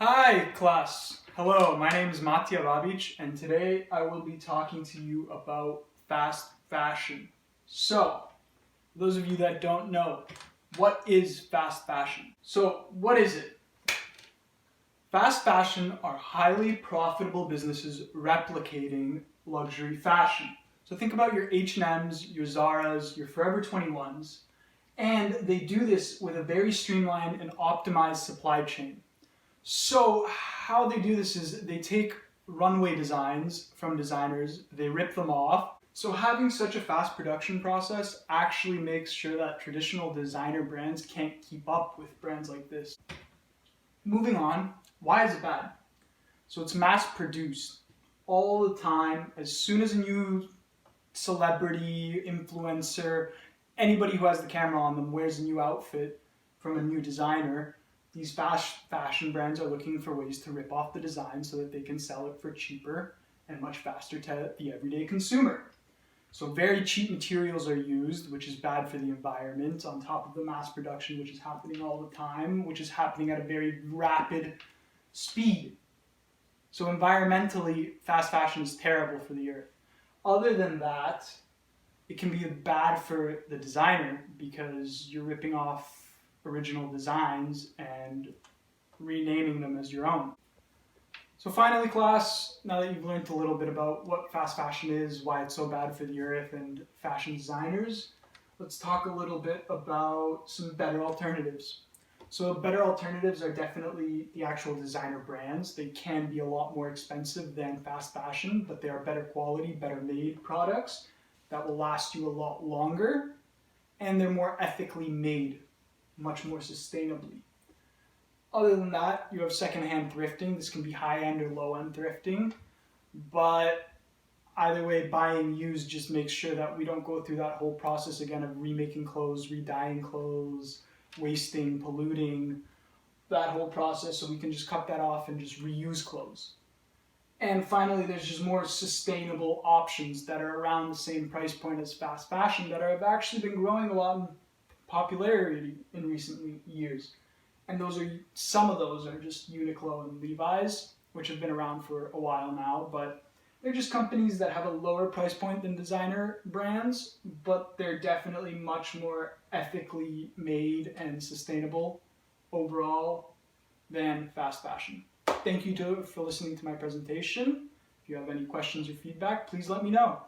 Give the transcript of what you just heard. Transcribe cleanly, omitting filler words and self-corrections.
Hi class! Hello, my name is Matija Babic and today I will be talking to you about fast fashion. So, for those of you that don't know, what is fast fashion? So, what is it? Fast fashion are highly profitable businesses replicating luxury fashion. So think about your H&Ms, your Zaras, your Forever 21s, and they do this with a very streamlined and optimized supply chain. So how they do this is they take runway designs from designers, they rip them off. So having such a fast production process actually makes sure that traditional designer brands can't keep up with brands like this. Moving on, why is it bad? So it's mass produced all the time. As soon as a new celebrity, influencer, anybody who has the camera on them wears a new outfit from a new designer, these fast fashion brands are looking for ways to rip off the design so that they can sell it for cheaper and much faster to the everyday consumer. So very cheap materials are used, which is bad for the environment, on top of the mass production, which is happening all the time, which is happening at a very rapid speed. So environmentally, fast fashion is terrible for the earth. Other than that, it can be bad for the designer because you're ripping off original designs and renaming them as your own. So finally, class, now that you've learned a little bit about what fast fashion is, why it's so bad for the earth and fashion designers, let's talk a little bit about some better alternatives. So better alternatives are definitely the actual designer brands. They can be a lot more expensive than fast fashion, but they are better quality, better made products that will last you a lot longer, and they're more ethically made, much more sustainably. Other than that, you have secondhand thrifting. This can be high-end or low-end thrifting, but either way, buying used just makes sure that we don't go through that whole process again of remaking clothes, re-dyeing clothes, wasting, polluting, that whole process, so we can just cut that off and just reuse clothes. And finally, there's just more sustainable options that are around the same price point as fast fashion that have actually been growing a lot in popularity in recent years. And some of those are just Uniqlo and Levi's, which have been around for a while now, but they're just companies that have a lower price point than designer brands, but they're definitely much more ethically made and sustainable overall than fast fashion. Thank you for listening to my presentation. If you have any questions or feedback, please let me know.